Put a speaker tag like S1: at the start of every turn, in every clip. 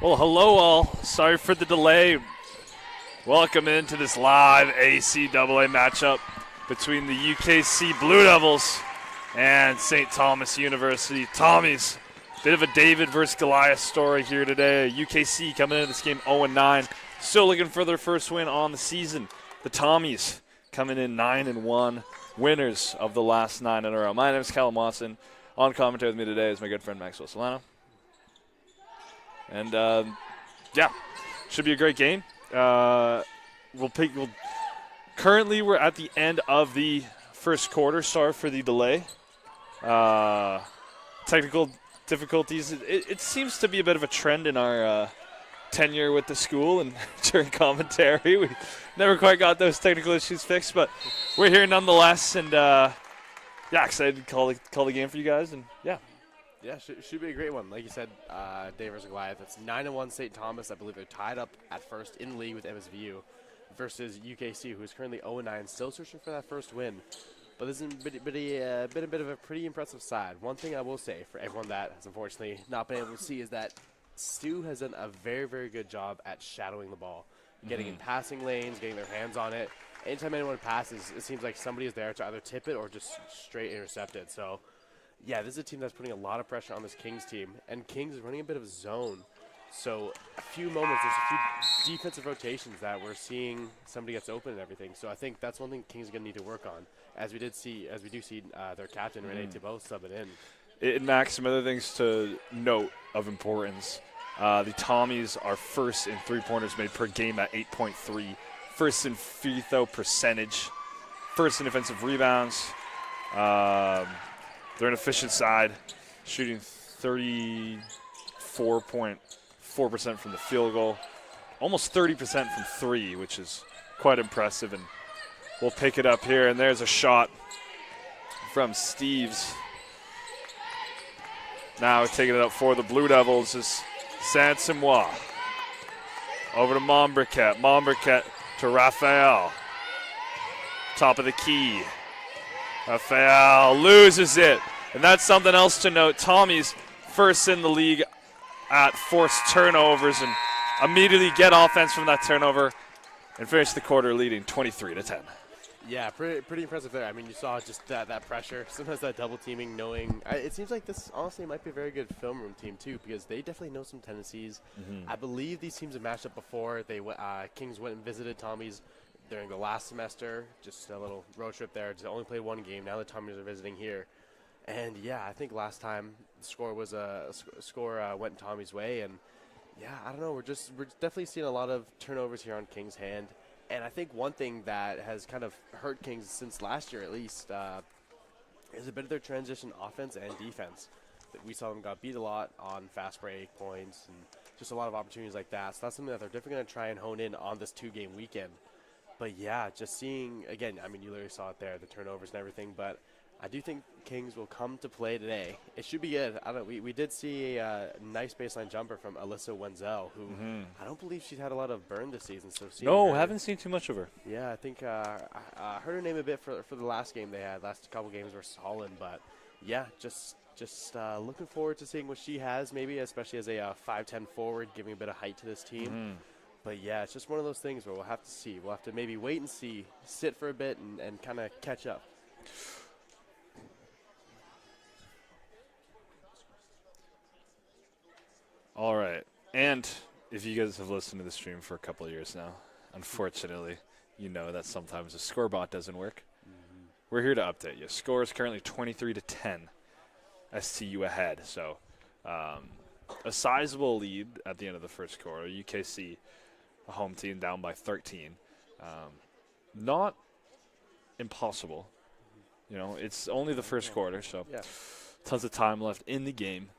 S1: Well, hello all. Sorry for the delay. Welcome into this live ACAA matchup between the UKC Blue Devils and St. Thomas University Tommies. Bit of a David versus Goliath story here today. UKC coming into this game 0-9, still looking for their first win on the season. The Tommies coming in 9-1, winners of the last 9 in a row. My name is Callum Watson. On commentary with me today is my good friend Maxwell Solano. And yeah, should be a great game. Currently, we're at the end of the first quarter. Sorry for the delay. Technical difficulties. It seems to be a bit of a trend in our tenure with the school and during commentary. We never quite got those technical issues fixed, but we're here nonetheless. And yeah, excited to call the game for you guys. And yeah.
S2: Yeah, should be a great one. Like you said, Dave versus Goliath. It's 9-1 St. Thomas. I believe they're tied up at first in the league with MSVU versus UKC, who is currently 0-9, still searching for that first win. But this has been a bit of a pretty impressive side. One thing I will say for everyone that has unfortunately not been able to see is that STU has done a very, very good job at shadowing the ball, getting in passing lanes, getting their hands on it. Anytime anyone passes, it seems like somebody is there to either tip it or just straight intercept it. So yeah, this is a team that's putting a lot of pressure on this Kings team, and Kings is running a bit of zone. So a few moments, there's a few defensive rotations that we're seeing somebody gets open and everything. So I think that's one thing Kings are going to need to work on, as we do see their captain, Rene Thibault, sub it in.
S1: And Max, some other things to note of importance. The Tommies are first in three-pointers made per game at 8.3, first in free throw percentage, first in defensive rebounds. They're an efficient side, shooting 34.4% from the field goal, almost 30% from three, which is quite impressive. And we'll pick it up here, and there's a shot from Steves. Now taking it up for the Blue Devils is Saint-Simois. Over to Montbriquet. Montbriquet to Raphael. Top of the key. Raphael loses it. And that's something else to note. Tommy's first in the league at forced turnovers and immediately get offense from that turnover and finish the quarter leading 23-10.
S2: Yeah, pretty impressive there. I mean, you saw just that pressure. Sometimes that double teaming, knowing. It seems like this honestly might be a very good film room team too, because they definitely know some tendencies. I believe these teams have matched up before. Kings went and visited Tommy's during the last semester, just a little road trip there. Just only played one game. Now the Tommies are visiting here, and yeah, I think last time the score was went Tommy's way, and yeah, I don't know. We're definitely seeing a lot of turnovers here on Kings' hand, and I think one thing that has kind of hurt Kings since last year, at least, is a bit of their transition offense and defense. We saw them got beat a lot on fast break points and just a lot of opportunities like that. So that's something that they're definitely going to try and hone in on this 2-game weekend. But yeah, just seeing, again, I mean, you literally saw it there, the turnovers and everything, but I do think Kings will come to play today. It should be good. I don't know, we did see a nice baseline jumper from Alyssa Wenzel, who I don't believe she's had a lot of burn this season. So
S1: haven't seen too much of her.
S2: Yeah, I think I heard her name a bit for the last game they had. Last couple games versus Holland, but yeah, just looking forward to seeing what she has, maybe, especially as a 5'10" forward, giving a bit of height to this team. But yeah, it's just one of those things where we'll have to see. We'll have to maybe wait and see, sit for a bit, and kind of catch up.
S1: All right. And if you guys have listened to the stream for a couple of years now, unfortunately, you know that sometimes the scorebot doesn't work. We're here to update you. Score is currently 23-10. STU ahead. So a sizable lead at the end of the first quarter. UKC, a home team, down by 13. Not impossible. You know, it's only the first quarter, so tons of time left in the game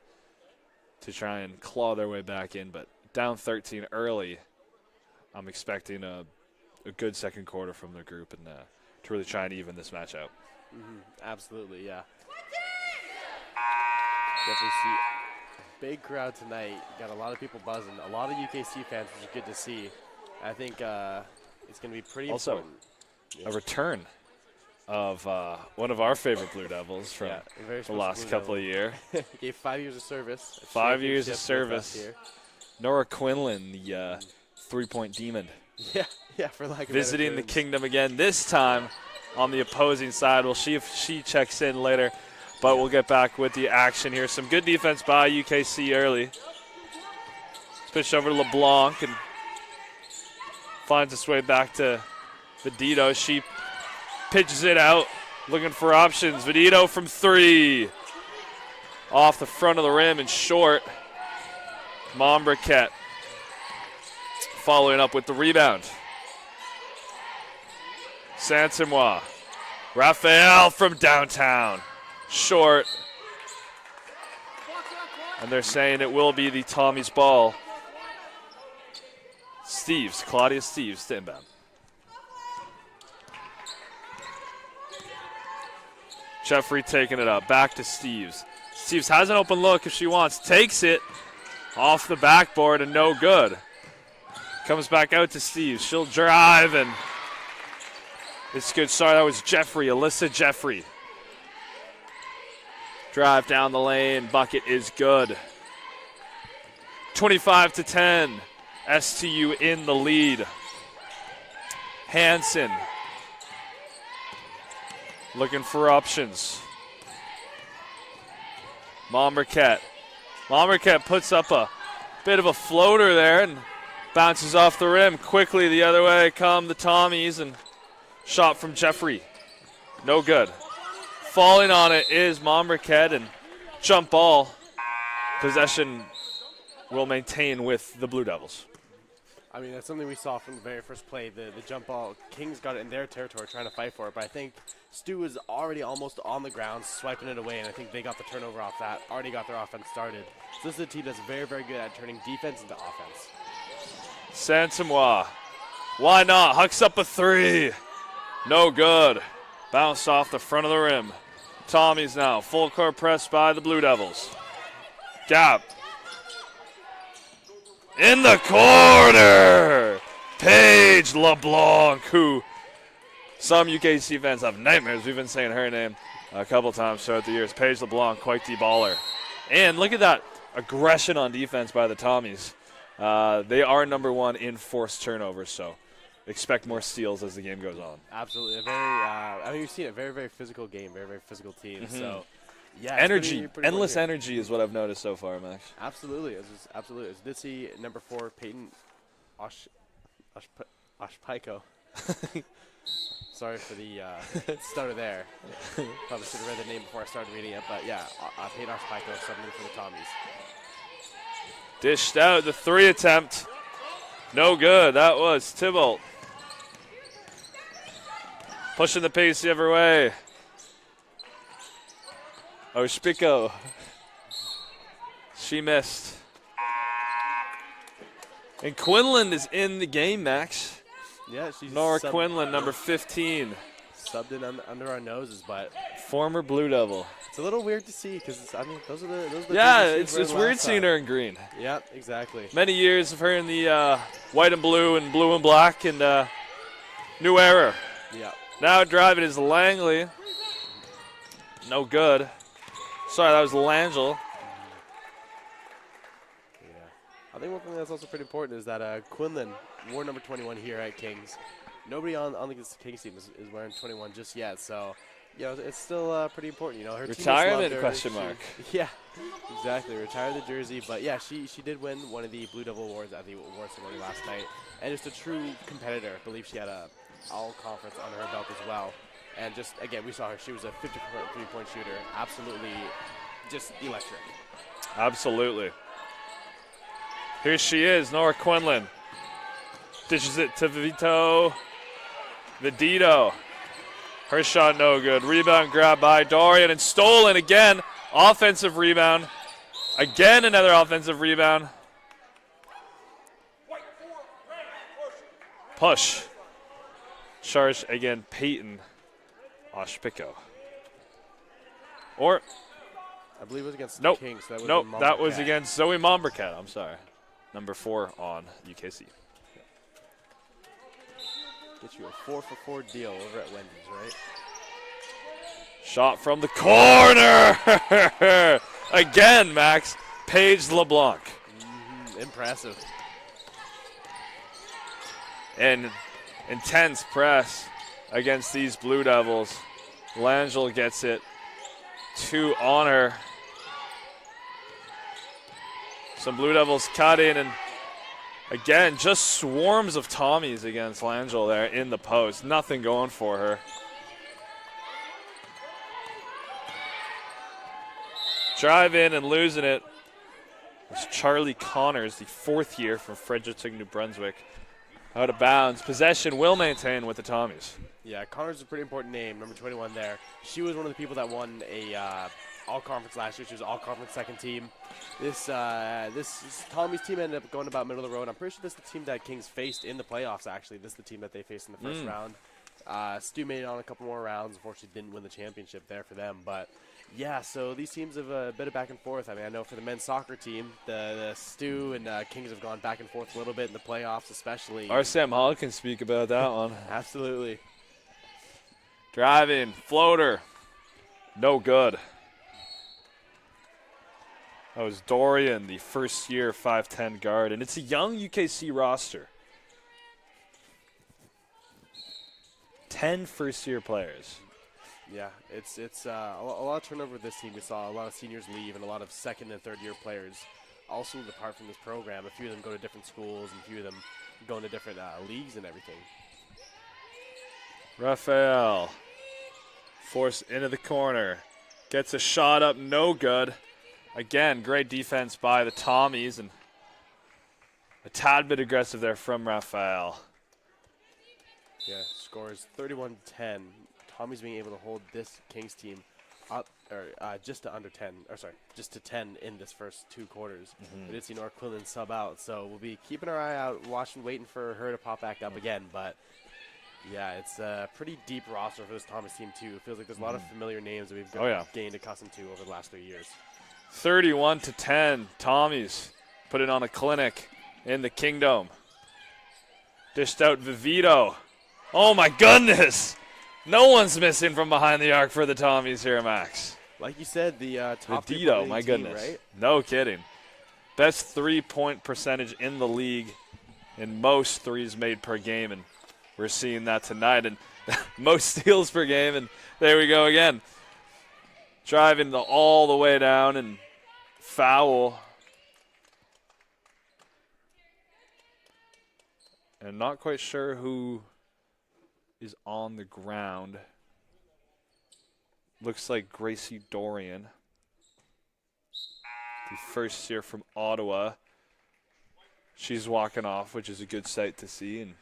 S1: to try and claw their way back in. But down 13 early, I'm expecting a good second quarter from the group and to really try and even this match out.
S2: Absolutely, yeah. Definitely see a big crowd tonight. Got a lot of people buzzing. A lot of UKC fans, which is good to see. I think it's going to be pretty important.
S1: A return of one of our favorite Blue Devils from the last couple of years.
S2: Gave 5 years of service.
S1: 5 years of service. Nora Quinlan, the three-point demon.
S2: Yeah, for lack of
S1: Visiting the
S2: terms.
S1: kingdom again, this time on the opposing side. We'll see if she checks in later, but we'll get back with the action here. Some good defense by UKC early. Pitch over to LeBlanc and finds its way back to Vedito. She pitches it out, looking for options. Vedito from 3. Off the front of the rim and short. Mombriquette following up with the rebound. Saint-Simois. Raphael from downtown. Short. And they're saying it will be the Tommy's ball. Steves, Claudia Steves to inbound. Jeffrey taking it up. Back to Steves. Steves has an open look if she wants. Takes it off the backboard and no good. Comes back out to Steves. She'll drive and it's good. Sorry, that was Jeffrey. Alyssa Jeffrey. Drive down the lane. Bucket is good. 25-10. STU in the lead. Hansen looking for options. Mombriquette. Mombriquette puts up a bit of a floater there and bounces off the rim. Quickly the other way come the Tommies and shot from Jeffrey. No good. Falling on it is Mombriquette and jump ball. Possession will maintain with the Blue Devils.
S2: I mean, that's something we saw from the very first play. The jump ball, Kings got it in their territory trying to fight for it, but I think Stu was already almost on the ground, swiping it away, and I think they got the turnover off that, already got their offense started. So this is a team that's very, very good at turning defense into offense.
S1: Saint-Simois. Why not? Hucks up a 3. No good. Bounced off the front of the rim. Tommy's now. Full court press by the Blue Devils. Gap. In the corner. Paige LeBlanc, who some UKC fans have nightmares. We've been saying her name a couple times throughout the years. Paige LeBlanc, quite the baller. And look at that aggression on defense by the Tommies. They are number 1 in forced turnovers, so expect more steals as the game goes on.
S2: Absolutely. A very, I mean, you've seen a very, very physical game, very, very physical team.
S1: Mm-hmm.
S2: So, yeah.
S1: Energy.
S2: Pretty
S1: Endless
S2: here.
S1: energy is what I've noticed so far, Max.
S2: Absolutely. Absolutely. I did see number 4, Peyton Oshpiko. Sorry for the stutter there. Probably should have read the name before I started reading it. But, yeah, Peyton Oshpiko, something for the Tommies.
S1: Dished out the 3 attempt. No good. That was Thibault. Pushing the pace the other way. Oshpiko. She missed. And Quinlan is in the game, Max.
S2: Yeah, she's
S1: Nora Quinlan, number 15.
S2: Subbed in under our noses, but
S1: Former Blue Devil.
S2: it's a little weird to see because, I mean, those are the
S1: Yeah,
S2: jerseys
S1: it's
S2: we were
S1: weird
S2: last
S1: seeing
S2: time.
S1: her in green.
S2: Yeah, exactly.
S1: Many years of her in the white and blue and black and New Era.
S2: Yeah.
S1: Now driving is Langley. No good. Sorry, that was Langell.
S2: Yeah. I think one thing that's also pretty important is that Quinlan wore number 21 here at Kings. Nobody on the Kings team is wearing 21 just yet, so you know it's still pretty important. You know, her
S1: Retirement?
S2: teammates loved her.
S1: Question mark.
S2: Yeah, exactly. Retired the jersey, but yeah, she did win one of the Blue Devil awards at the award ceremony last night, and just a true competitor. I believe she had a all-conference under her belt as well. And just, again, we saw her. She was a 53-point shooter. Absolutely just electric.
S1: Absolutely. Here she is, Nora Quinlan. Dishes it to Vedito. Her shot no good. Rebound grabbed by Dorian and stolen again. Offensive rebound. Again, another offensive rebound. Push. Charge again, Peyton Oshpiko. Or,
S2: I believe it was against
S1: nope,
S2: the Kings. So
S1: that was against Zoe Mombriquette. I'm sorry. Number 4 on UKC.
S2: Get you a 4-for-4 deal over at Wendy's, right?
S1: Shot from the corner. Again, Max. Paige LeBlanc.
S2: Impressive.
S1: And intense press against these Blue Devils. Langell gets it to honor. Some Blue Devils cut in, and again, just swarms of Tommies against Langell there in the post. Nothing going for her. Drive in and losing it. It's Charlie Connors, the 4th year from Fredericton, New Brunswick. Out of bounds. Possession will maintain with the Tommies.
S2: Yeah, Connors is a pretty important name, number 21 there. She was one of the people that won a all-conference last year. She was all-conference second team. This Tommy's team ended up going about middle of the road. I'm pretty sure this is the team that Kings faced in the playoffs, actually. This is the team that they faced in the first round. STU made it on a couple more rounds. Unfortunately, didn't win the championship there for them. But, yeah, so these teams have a bit of back and forth. I mean, I know for the men's soccer team, the STU and Kings have gone back and forth a little bit in the playoffs, especially.
S1: Our Sam Hall can speak about that one.
S2: Absolutely.
S1: Driving, floater, no good. That was Dorian, the first-year 5'10" guard, and it's a young UKC roster. 10 first-year players.
S2: Yeah, it's a lot of turnover with this team. We saw a lot of seniors leave and a lot of second- and third-year players also depart from this program. A few of them go to different schools, and a few of them go into different leagues and everything.
S1: Raphael, forced into the corner, gets a shot up, no good. Again, great defense by the Tommies, and a tad bit aggressive there from Raphael.
S2: Yeah, scores 31-10. Tommy's being able to hold this Kings team up, or just to under 10, or sorry, just to 10 in this first 2 quarters. We did see North Quillen sub out, so we'll be keeping our eye out, watching, waiting for her to pop back up again. But yeah, it's a pretty deep roster for this Thomas team too. It feels like there's a lot of familiar names that we've gained accustomed to over the last 3 years.
S1: 31-10, Tommies putting on a clinic in the Kingdom. Dished out Vivito. Oh my goodness! No one's missing from behind the arc for the Tommies here, Max.
S2: Like you said, the top
S1: Vivito, my goodness.
S2: Right?
S1: No kidding. Best 3-point percentage in the league in most threes made per game, and we're seeing that tonight. And most steals per game, and there we go again. Driving all the way down and foul. And not quite sure who is on the ground. Looks like Gracie Dorian, the first year from Ottawa. She's walking off, which is a good sight to see, and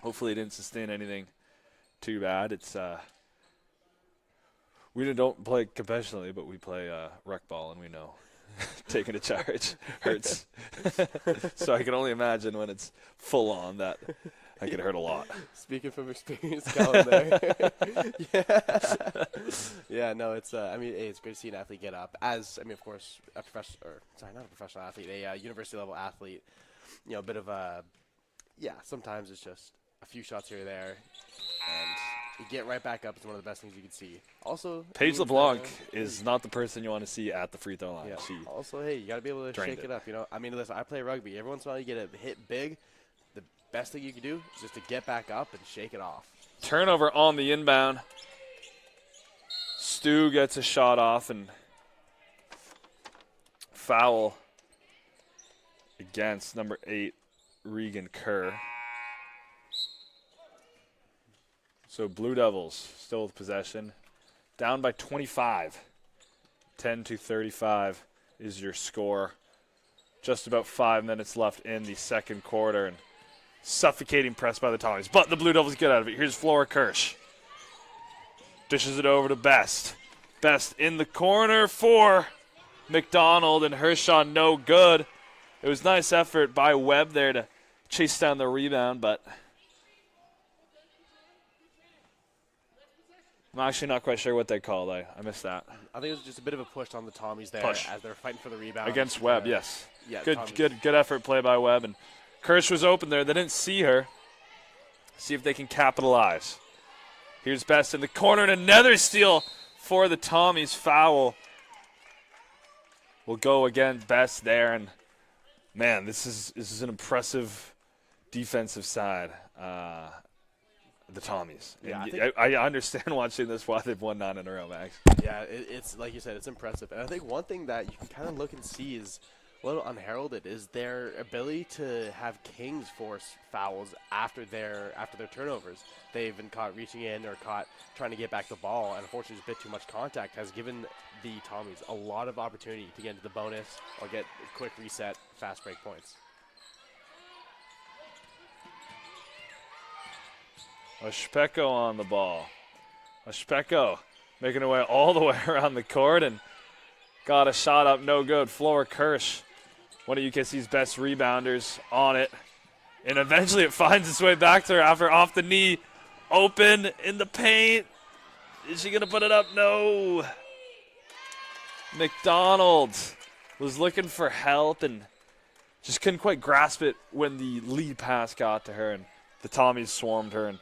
S1: hopefully it didn't sustain anything too bad. It's we don't play competitively, but we play rec ball, and we know taking a charge hurts. So I can only imagine when it's full on that I could hurt a lot.
S2: Speaking from experience, Colin there. Yeah, no, it's I mean, hey, it's great to see an athlete get up. As I mean, of course, a professional, or sorry, not a professional athlete, a university level athlete. You know, a bit of a sometimes it's just a few shots here or there, and you get right back up. It's one of the best things you can see. Also,
S1: Paige LeBlanc is not the person you want to see at the free throw line.
S2: Yeah. Also, hey, you got to be able to shake it up. You know, I mean, listen, I play rugby. Every once in a while, you get a hit big. The best thing you can do is just to get back up and shake it off.
S1: Turnover on the inbound. Stu gets a shot off, and foul against number 8, Regan Kerr. So Blue Devils still with possession. Down by 25. 10-35 is your score. Just about 5 minutes left in the second quarter. And suffocating press by the Tommies. But the Blue Devils get out of it. Here's Flora Kirsch. Dishes it over to Best. Best in the corner for McDonald, and her shot no good. It was nice effort by Webb there to chase down the rebound, but I'm actually not quite sure what they called. I missed that.
S2: I think it was just a bit of a push on the Tommies there as they're fighting for the rebound.
S1: Against Webb, yes.
S2: Yeah,
S1: good effort play by Webb, and Kirsch was open there. They didn't see her. See if they can capitalize. Here's Best in the corner, and another steal for the Tommies. Foul will go again. Best there, and Man, this is an impressive defensive side. The Tommies.
S2: Yeah,
S1: And I understand watching this why they've won 9 in a row, Max.
S2: Yeah, it's like you said, it's impressive. And I think one thing that you can kind of look and see is a little unheralded is their ability to have Kings force fouls after their turnovers. They've been caught reaching in or caught trying to get back the ball, and unfortunately, just a bit too much contact has given the Tommies a lot of opportunity to get into the bonus or get a quick reset, fast break points.
S1: Oshpeko on the ball. Oshpeko making her way all the way around the court and got a shot up, no good. Flora Kirsch, one of UKC's best rebounders, on it. And eventually it finds its way back to her after off the knee. Open in the paint. Is she going to put it up? No. McDonald was looking for help and just couldn't quite grasp it when the lead pass got to her. And the Tommies swarmed her and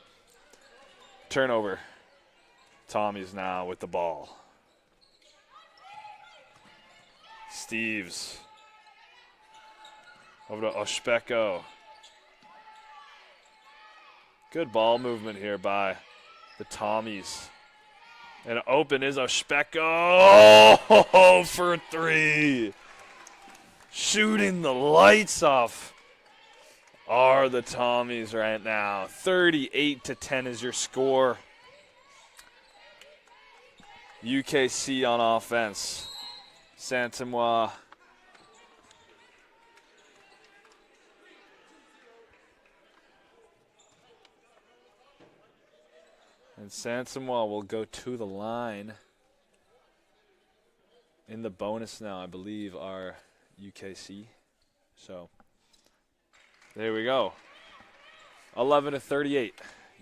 S1: turnover. Tommy's now with the ball. Steves. Over to Oshpeko. Good ball movement here by the Tommies. And open is Oshpeko. Oh, for 3. Shooting the lights off are the Tommies right now. 38-10 is your score. UKC on offense. Saint-Amour. And Saint-Amour will go to the line. In the bonus now, I believe, are UKC. So there we go. 11-38.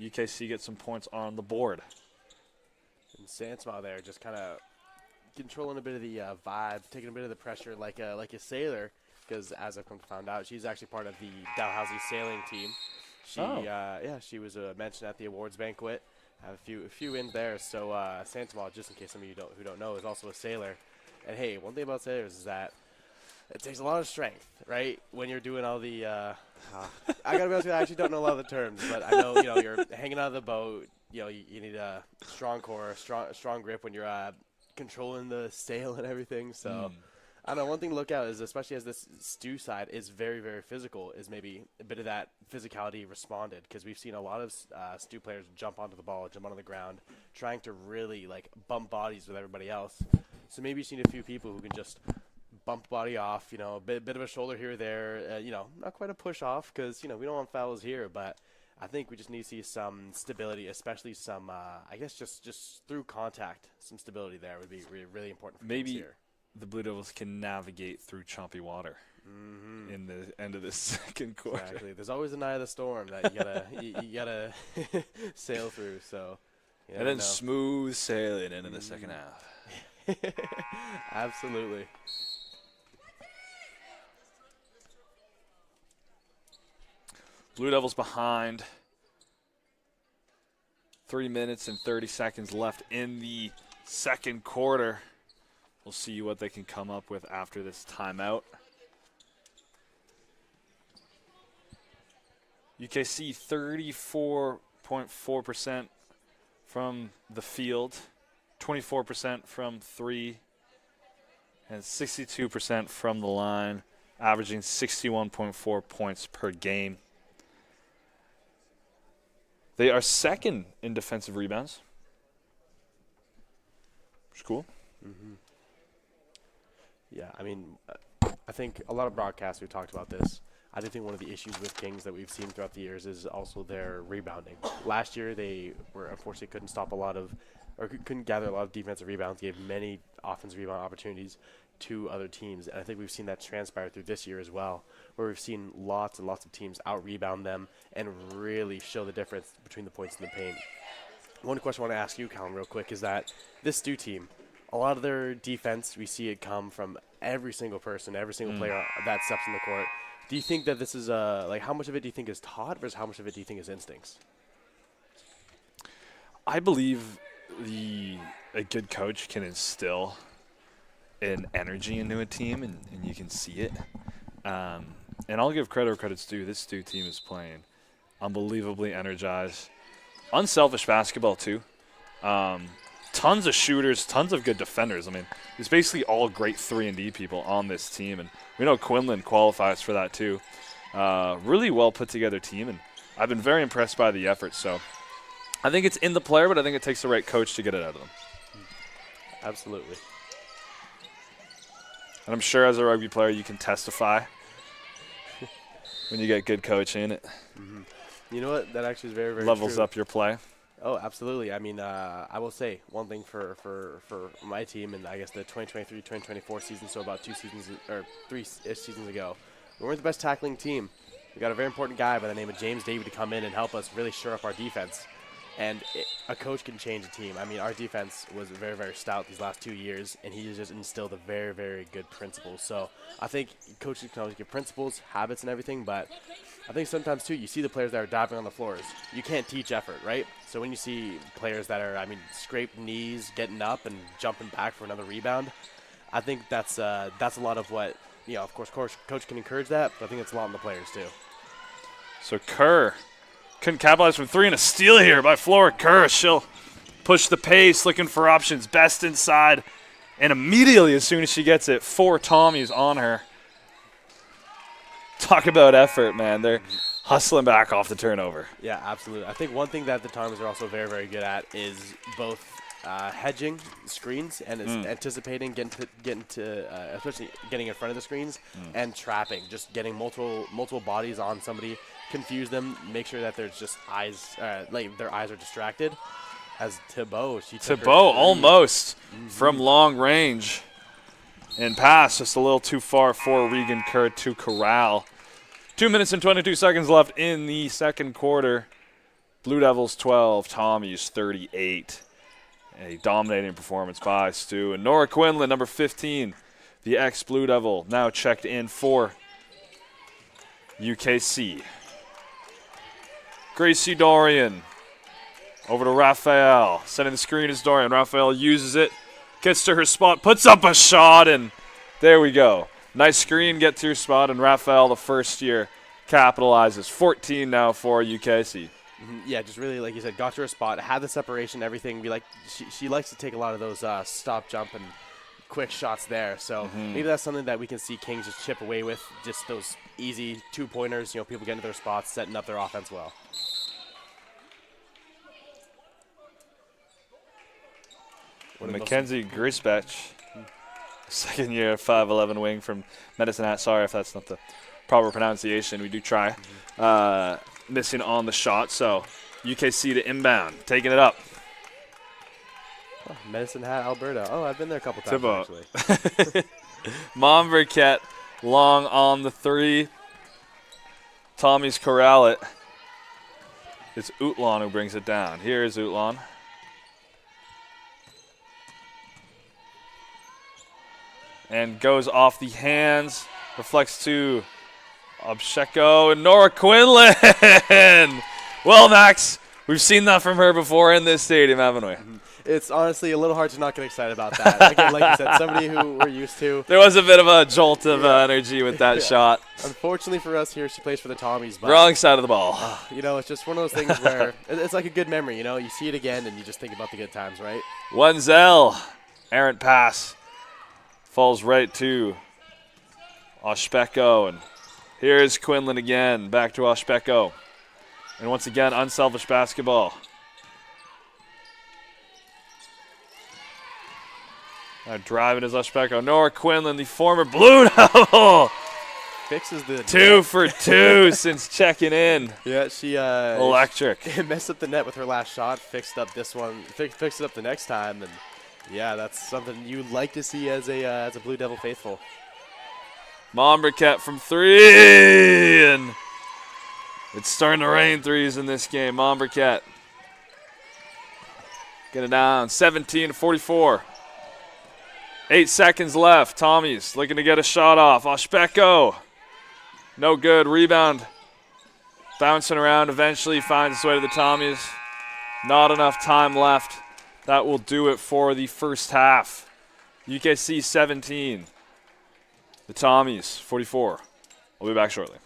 S1: UKC gets some points on the board.
S2: And Saint-Amour there just kind of controlling a bit of the vibe, taking a bit of the pressure like a sailor, because as I've come to find out, she's actually part of the Dalhousie sailing team. She was mentioned at the awards banquet. Have a few in there. So Saint-Amour, just in case some of you who don't know, is also a sailor. And hey, one thing about sailors is that it takes a lot of strength, right? When you're doing all the, I gotta be honest with you, I actually don't know a lot of the terms, but I know you're hanging out of the boat. You need a strong core, strong grip when you're controlling the sail and everything. So I don't know. One thing to look at is, especially as this STU side is very, very physical, is maybe a bit of that physicality responded, because we've seen a lot of STU players jump onto the ball, jump onto the ground, trying to really bump bodies with everybody else. So maybe you've seen a few people who can just bump body off, a bit of a shoulder here or there, not quite a push off, because we don't want fouls here, but I think we just need to see some stability, especially some, just through contact, some stability there would be really important for
S1: maybe
S2: here.
S1: The Blue Devils can navigate through choppy water in the end of the second quarter.
S2: Exactly. There's always an eye of the storm that you gotta sail through. So,
S1: and then smooth sailing into the second half.
S2: Absolutely.
S1: Blue Devils behind. 3 minutes and 30 seconds left in the second quarter. We'll see what they can come up with after this timeout. UKC 34.4% from the field, 24% from 3, and 62% from the line, averaging 61.4 points per game. They are second in defensive rebounds. Which is cool.
S2: Mm-hmm. Yeah, I mean, I think a lot of broadcasts we've talked about this. I do think one of the issues with Kings that we've seen throughout the years is also their rebounding. Last year, they were unfortunately couldn't gather a lot of defensive rebounds, gave many offensive rebound opportunities to other teams. And I think we've seen that transpire through this year as well, where we've seen lots and lots of teams out-rebound them and really show the difference between the points and the paint. One question I want to ask you, Colin, real quick, is that this STU team, a lot of their defense, we see it come from every single person, every single player that steps in the court. Do you think that this is how much of it do you think is taught versus how much of it do you think is instincts?
S1: I believe a good coach can instill an energy into a team, and you can see it. And I'll give credit where credit's due. This STU team is playing unbelievably energized. Unselfish basketball, too. Tons of shooters, tons of good defenders. I mean, it's basically all great 3-and-D people on this team. And we know Quinlan qualifies for that, too. Really well put together team. And I've been very impressed by the effort. So I think it's in the player, but I think it takes the right coach to get it out of them.
S2: Absolutely.
S1: And I'm sure as a rugby player you can testify when you get good coaching. It
S2: You know what? That actually is very, very
S1: levels
S2: true.
S1: up your play.
S2: Oh, absolutely. I mean, I will say one thing for my team, and I guess the 2023-2024 season, so about 2 seasons or 3-ish seasons ago, we weren't the best tackling team. We got a very important guy by the name of James Davey to come in and help us really shore up our defense. And a coach can change a team. I mean, our defense was very, very stout these last 2 years, and he just instilled a very, very good principles. So I think coaches can always give principles, habits, and everything, but I think sometimes, too, you see the players that are diving on the floors. You can't teach effort, right? So when you see players that are, scraped knees, getting up and jumping back for another rebound, I think that's a lot of what, of course, coach can encourage that, but I think it's a lot on the players, too.
S1: So Kerr couldn't capitalize from 3 and a steal here by Flora Kerr. She'll push the pace, looking for options, best inside. And immediately, as soon as she gets it, 4 Tommies on her. Talk about effort, man. They're hustling back off the turnover.
S2: Yeah, absolutely. I think one thing that the Tommies are also very, very good at is both hedging screens and is anticipating especially getting in front of the screens and trapping, just getting multiple bodies on somebody, confuse them, make sure that there's just eyes, their eyes are distracted. As Thibault,
S1: almost from long range. And pass just a little too far for Regan Kerr to corral. 2 minutes and 22 seconds left in the second quarter. Blue Devils 12, Tommies 38. A dominating performance by STU. And Nora Quinlan, number 15, the ex-Blue Devil, now checked in for UKC. Gracie Dorian over to Raphael. Setting the screen is Dorian. Raphael uses it. Gets to her spot, puts up a shot, and there we go. Nice screen, get to her spot, and Raphael, the first year, capitalizes. 14 now for UKC.
S2: Yeah, just really, like you said, got to her spot, had the separation, everything. She likes to take a lot of those stop, jump, and quick shots there. So maybe that's something that we can see Kings just chip away with, just those easy 2-pointers, people getting to their spots, setting up their offense well.
S1: Mackenzie Grisbech, second year 5'11" wing from Medicine Hat. Sorry if that's not the proper pronunciation. We do try. Missing on the shot, so UKC to inbound, taking it up.
S2: Oh, Medicine Hat, Alberta. Oh, I've been there a couple times,
S1: Thibault.
S2: actually.
S1: Monverquette long on the 3. Tommy's corral it. It's Utlon who brings it down. Here is Utlon. And goes off the hands, reflects to Obsheko and Nora Quinlan. Well, Max, we've seen that from her before in this stadium, haven't we?
S2: It's honestly a little hard to not get excited about that. Again, like you said, somebody who we're used to.
S1: There was a bit of a jolt of energy with that shot.
S2: Unfortunately for us here, she plays for the Tommies. But,
S1: wrong side of the ball.
S2: It's just one of those things where it's like a good memory, You see it again and you just think about the good times, right?
S1: Wenzel, errant pass. Falls right to Oshpeko, and here's Quinlan again, back to Oshpeko. And once again, unselfish basketball. Now driving is Oshpeko. Nora Quinlan, the former Blue Devil.
S2: Fixes the
S1: 2 for 2 since checking in.
S2: Yeah, she
S1: electric.
S2: messed up the net with her last shot, fixed up this one, fixed it up the next time, and yeah, that's something you'd like to see as a Blue Devil faithful.
S1: Monverquette from 3, and it's starting to rain threes in this game. Monverquette get it down, 17-44. 8 seconds left. Tommy's looking to get a shot off. Oshpeko, no good. Rebound, bouncing around. Eventually finds its way to the Tommys. Not enough time left. That will do it for the first half. UKC 17. The Tommies 44. We'll be back shortly.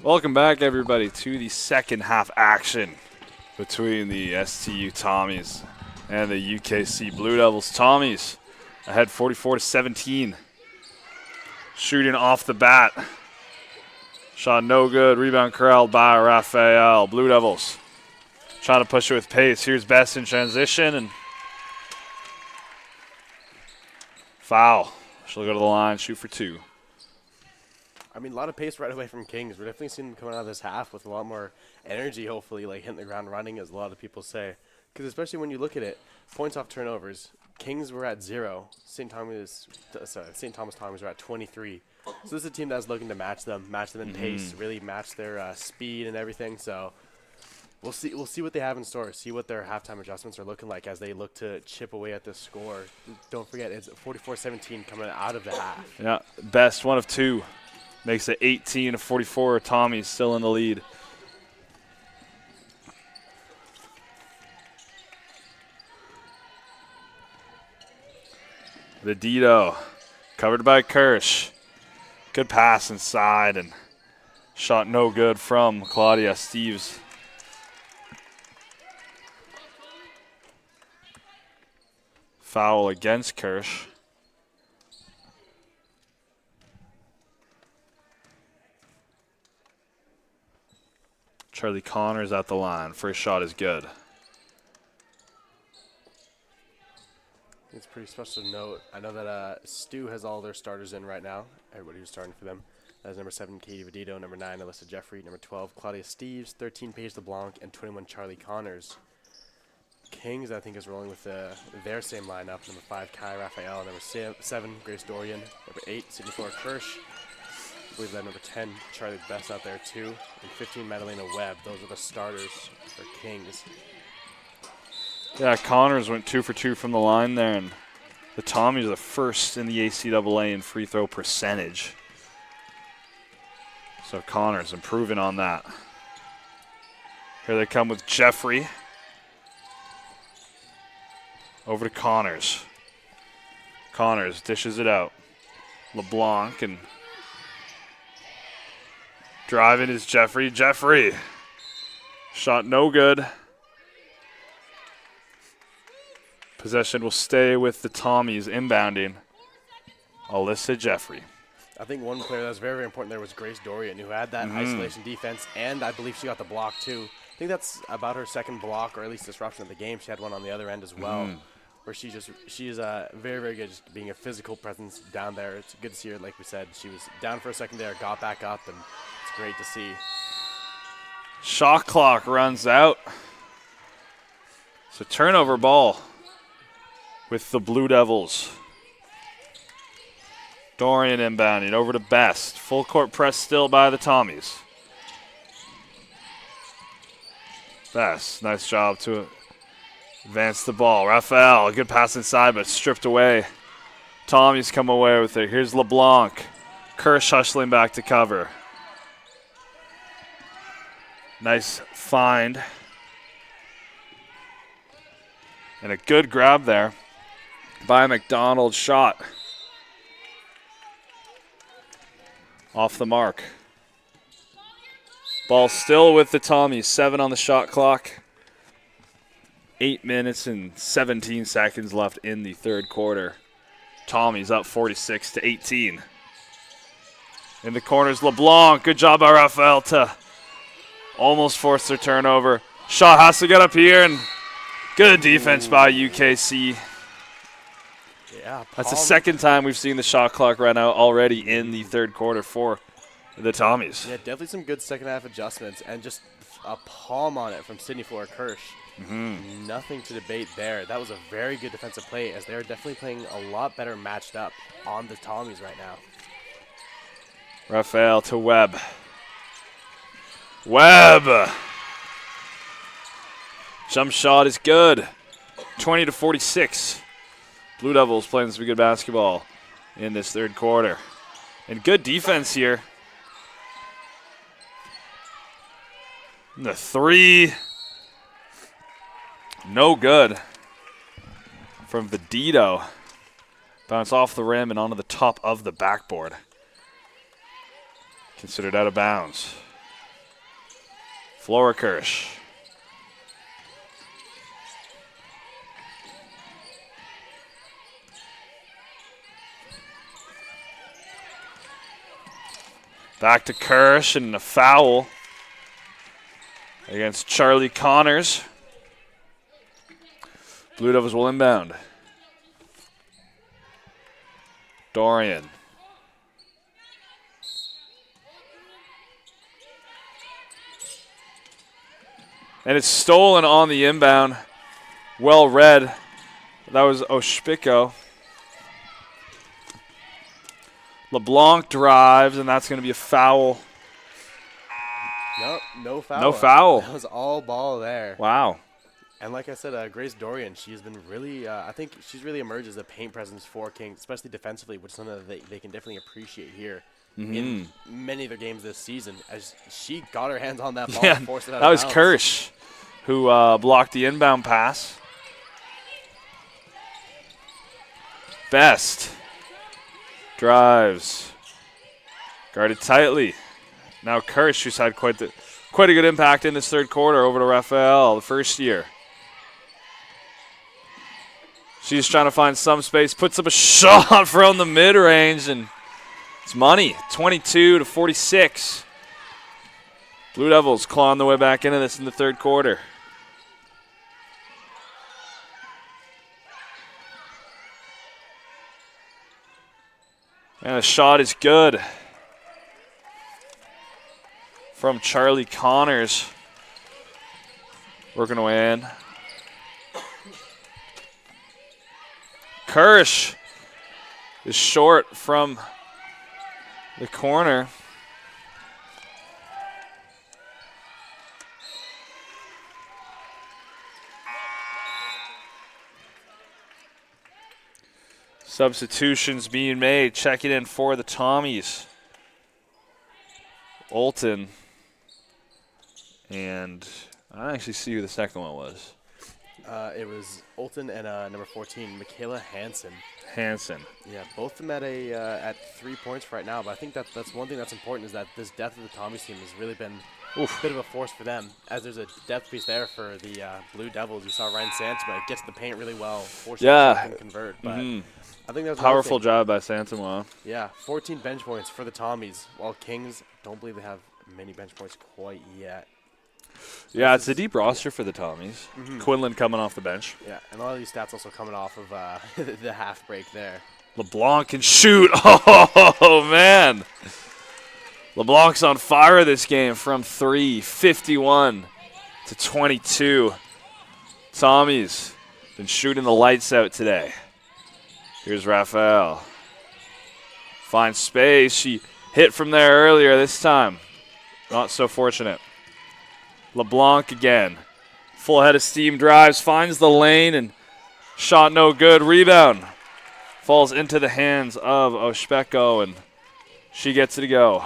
S1: Welcome back, everybody, to the second half action between the STU Tommies and the UKC Blue Devils. Tommies ahead 44-17. Shooting off the bat. Shot no good. Rebound corralled by Raphael. Blue Devils trying to push it with pace. Here's Best in transition and foul. She'll go to the line, shoot for two.
S2: I mean, a lot of pace right away from Kings. We're definitely seeing them coming out of this half with a lot more energy, hopefully, like hitting the ground running, as a lot of people say. Because especially when you look at it, points off turnovers, Kings were at 0. St. Thomas Tommies were at 23. So this is a team that's looking to match them in pace, really match their speed and everything. So we'll see what they have in store, see what their halftime adjustments are looking like as they look to chip away at this score. Don't forget, it's 44-17 coming out of the half.
S1: Yeah, Best one of two. Makes it 18-44. Tommy's still in the lead. Vedito covered by Kirsch. Good pass inside and shot no good from Claudia Steves. Foul against Kirsch. Charlie Connors at the line. First shot is good.
S2: It's pretty special to note. I know that STU has all their starters in right now. Everybody who's starting for them. That is number 7, Katie Vedito. Number 9, Alyssa Jeffrey. Number 12, Claudia Steves. 13, Paige LeBlanc. And 21, Charlie Connors. Kings, I think, is rolling with their same lineup. Number 5, Kai Raphael. Number 7, Grace Dorian. Number 8, Sydney Flora Kirsch. I believe that number 10, Charlie Best out there too. And 15, Madalena Webb. Those are the starters for Kings.
S1: Yeah, Connors went 2 for 2 from the line there, and the Tommies are the first in the ACAA in free throw percentage. So Connors improving on that. Here they come with Jeffrey. Over to Connors. Connors dishes it out. LeBlanc and driving is Jeffrey. Jeffrey. Shot no good. Possession will stay with the Tommies inbounding. Alyssa Jeffrey.
S2: I think one player that was very, very important there was Grace Dorian, who had that isolation defense, and I believe she got the block too. I think that's about her second block, or at least disruption of the game. She had one on the other end as well, where she is very, very good, just being a physical presence down there. It's good to see her, like we said. She was down for a second there, got back up, and it's great to see.
S1: Shot clock runs out. So turnover ball with the Blue Devils. Dorian inbounding over to Best. Full court press still by the Tommies. Best, nice job to advance the ball. Raphael, a good pass inside, but stripped away. Tommies come away with it. Here's LeBlanc. Kirsch hustling back to cover. Nice find. And a good grab there by McDonald. Shot off the mark. Ball still with the Tommies. 7 on the shot clock. 8 minutes and 17 seconds left in the third quarter. Tommies up 46-18. In the corners, LeBlanc. Good job by Raphael to almost force their turnover. Shot has to get up here, and good defense by UKC.
S2: Yeah,
S1: that's the second time we've seen the shot clock run out already in the third quarter for the Tommies.
S2: Yeah, definitely some good second half adjustments, and just a palm on it from Sydney Flora Kirsch. Nothing to debate there. That was a very good defensive play, as they're definitely playing a lot better matched up on the Tommies right now.
S1: Raphael to Webb. Webb. Jump shot is good. 20-46. Blue Devils playing some good basketball in this third quarter. And good defense here. And the 3. No good from Vedito. Bounce off the rim and onto the top of the backboard. Considered out of bounds. Flora Kirsch. Back to Kirsch and a foul against Charlie Connors. Blue Devils will inbound. Dorian. And it's stolen on the inbound. Well read. That was Oshpiko. LeBlanc drives, and that's going to be a foul.
S2: Nope, no foul.
S1: No foul.
S2: That was all ball there.
S1: Wow.
S2: And like I said, Grace Dorian, she's been really, I think she's really emerged as a paint presence for Kings, especially defensively, which is something that they can definitely appreciate here in many of their games this season. As she got her hands on that ball and forced it out of bounds.
S1: That was Kirsch who blocked the inbound pass. Best drives, guarded tightly. Now Kirsch, who's had quite a good impact in this third quarter, over to Raphael, the first year. She's trying to find some space, puts up a shot from the mid-range, and it's money, 22-46. Blue Devils clawing their way back into this in the third quarter. And the shot is good from Charlie Connors. Working away in. Kirsch is short from the corner. Substitutions being made. Checking in for the Tommies. Olton. And I don't actually see who the second one was.
S2: It was Olton and number 14, Michaela Hansen. Yeah, both of them at 3 points right now. But I think that's one thing that's important is that this depth of the Tommies team has really been a bit of a force for them. As there's a depth piece there for the Blue Devils. You saw Ryan Santoma gets the paint really well. Forces can convert. But I think that was
S1: powerful job by Santoma.
S2: Yeah, 14 bench points for the Tommies. While Kings don't believe they have many bench points quite yet.
S1: Yeah, it's a deep roster for the Tommies. Quinlan coming off the bench.
S2: Yeah, and a lot of these stats also coming off of the half break there.
S1: LeBlanc can shoot. Oh, man. LeBlanc's on fire this game from 3, 51-22. Tommies been shooting the lights out today. Here's Raphael. Finds space. She hit from there earlier this time. Not so fortunate. LeBlanc again. Full head of steam drives, finds the lane, and shot no good. Rebound falls into the hands of Oshpeko, and she gets it to go.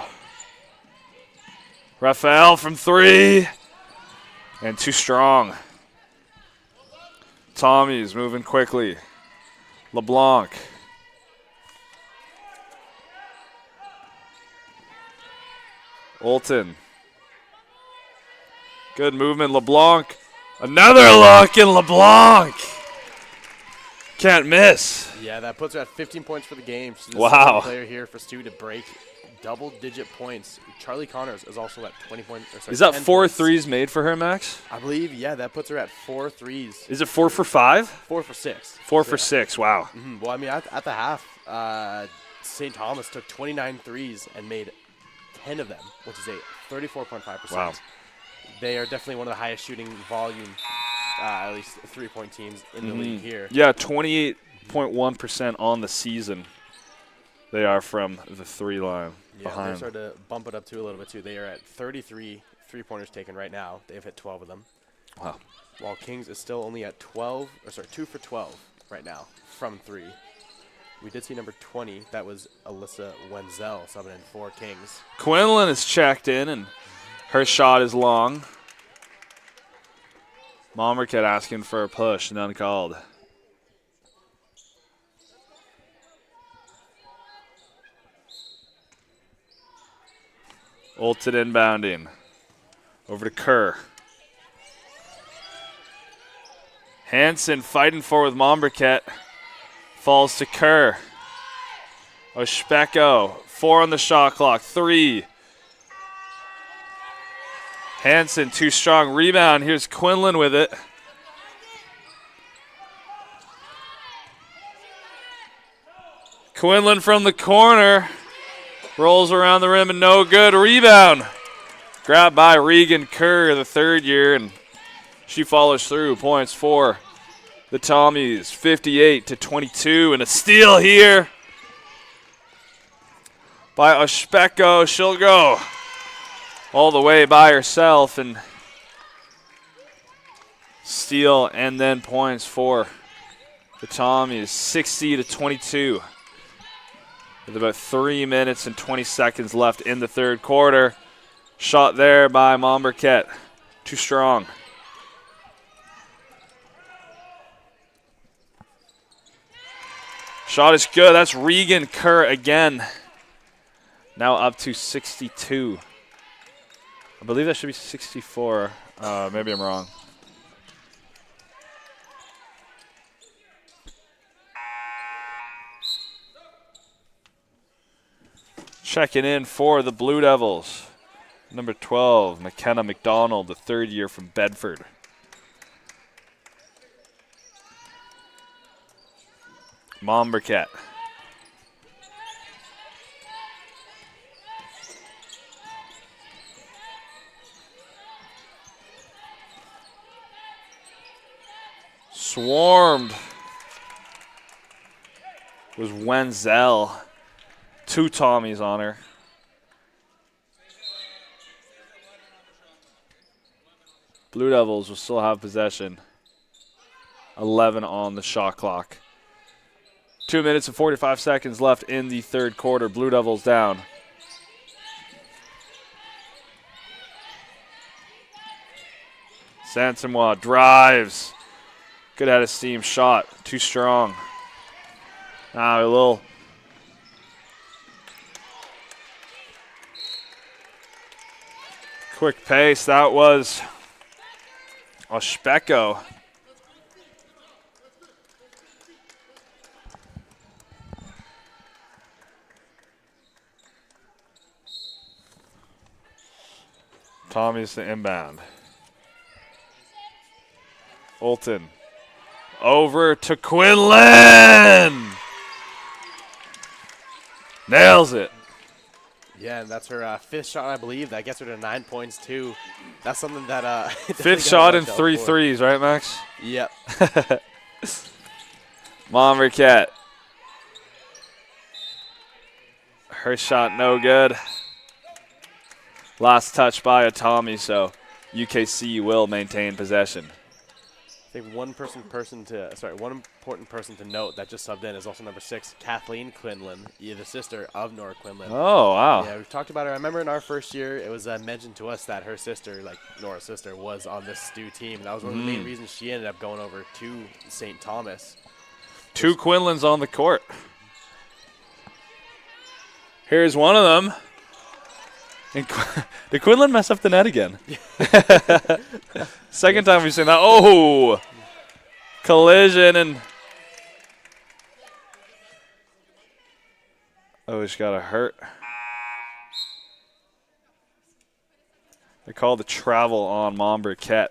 S1: Raphael from 3, and too strong. Tommy's moving quickly. LeBlanc. Olton. Good movement, LeBlanc. Another look, and LeBlanc can't miss.
S2: Yeah, that puts her at 15 points for the game. She's the
S1: Wow.
S2: second player here for Stu to break double-digit points. Charlie Connors is also at 20 points.
S1: Is that 4
S2: points.
S1: threes made for her, Max?
S2: I believe, yeah, that puts her at 4 threes.
S1: Is it 4 for 5?
S2: 4 for 6.
S1: 4 for 6, wow.
S2: Well, I mean, at the half, St. Thomas took 29 threes and made 10 of them, which is a 34.5%.
S1: Wow.
S2: They are definitely one of the highest shooting volume, at least three-point teams in the league here.
S1: Yeah, 28.1% on the season. They are from the 3 line behind.
S2: They're starting to bump it up too a little bit too. They are at 33 three-pointers taken right now. They've hit 12 of them.
S1: Wow.
S2: While Kings is still only at 2 for 12 right now from 3. We did see number 20. That was Alyssa Wenzel subbing in for Kings.
S1: Quinlan is checked in, and her shot is long. Mommerkett asking for a push, none called. Olton inbounding. Over to Kerr. Hansen fighting for with Momberket. Falls to Kerr. Oshpeko. 4 on the shot clock. 3. Hansen too strong. Rebound. Here's Quinlan with it. Quinlan from the corner. Rolls around the rim and no good. Rebound. Grabbed by Regan Kerr, the third year, and she follows through. Points for the Tommies, 58-22, and a steal here by Oshpeko. She'll go all the way by herself and steal, and then points for the Tommies, 60-22. With about 3 minutes and 20 seconds left in the third quarter. Shot there by Momberket. Too strong. Shot is good. That's Regan Kerr again. Now up to 62. I believe that should be 64. Maybe I'm wrong. Checking in for the Blue Devils. Number 12, McKenna McDonald, the third year from Bedford. Momberket. Swarmed was Wenzel. 2 Tommies on her. Blue Devils will still have possession. 11 on the shot clock. 2 minutes and 45 seconds left in the third quarter. Blue Devils down. Sansamoa drives. Good out of steam shot. Too strong. Now a little quick pace. That was Oshpeko. Tommy's the inbound. Olton. Over to Quinlan. Nails it.
S2: Yeah, and that's her 5th shot, I believe. That gets her to 9 points, too. That's something that...
S1: 5th shot and 3 threes, right, Max?
S2: Yep.
S1: Momberket. Her shot no good. Last touch by a Tommy, so UKC will maintain possession.
S2: I think one important person to note that just subbed in is also number 6, Kathleen Quinlan, the sister of Nora Quinlan.
S1: Oh, wow.
S2: Yeah, we've talked about her. I remember in our first year, it was mentioned to us that her sister, like Nora's sister, was on this STU team. That was one of the main reasons she ended up going over to St. Thomas.
S1: 2 Quinlans on the court. Here's one of them. And did Quinlan mess up the net again? Second time we've seen that. Oh! Collision and... Oh, he's got a hurt. They called the travel on Momberket.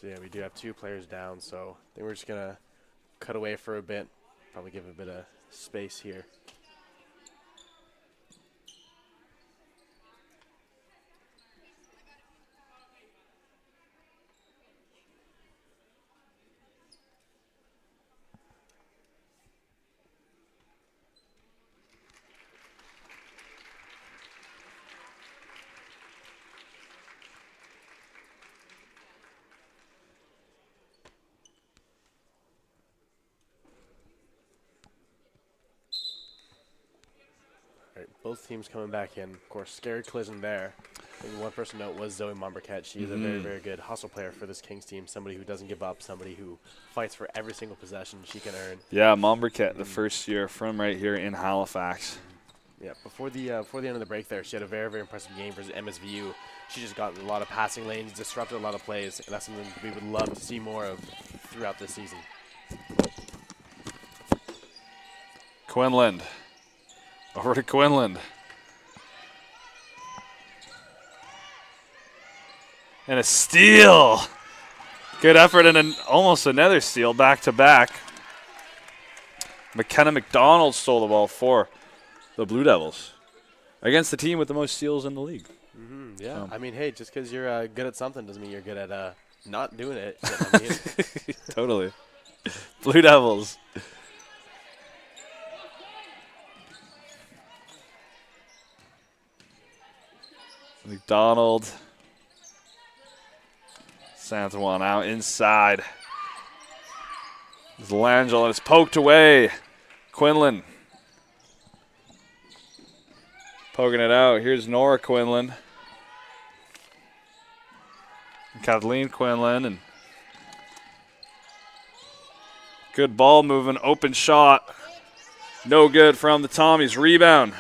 S2: So, yeah, we do have 2 players down, so I think we're just going to cut away for a bit. Probably give a bit of space here. Both teams coming back in. Of course, scary collision there. I think one person to note was Zoe Momberket. She is a very, very good hustle player for this Kings team. Somebody who doesn't give up. Somebody who fights for every single possession she can earn.
S1: Yeah, Momberket, the first year from right here in Halifax.
S2: Yeah, before the end of the break there, she had a very, very impressive game versus MSVU. She just got a lot of passing lanes, disrupted a lot of plays, and that's something we would love to see more of throughout this season.
S1: Quinlan. Over to Quinlan. And a steal. Good effort and almost another steal back-to-back. McKenna McDonald stole the ball for the Blue Devils against the team with the most steals in the league.
S2: Yeah,
S1: So.
S2: I mean, hey, just because you're good at something doesn't mean you're good at not doing it. You know what I mean?
S1: Totally. Blue Devils. McDonald. Santawan out inside. Zalangel, and it's poked away. Quinlan. Poking it out. Here's Nora Quinlan. And Kathleen Quinlan. And good ball moving. Open shot. No good from the Tommies. Rebound.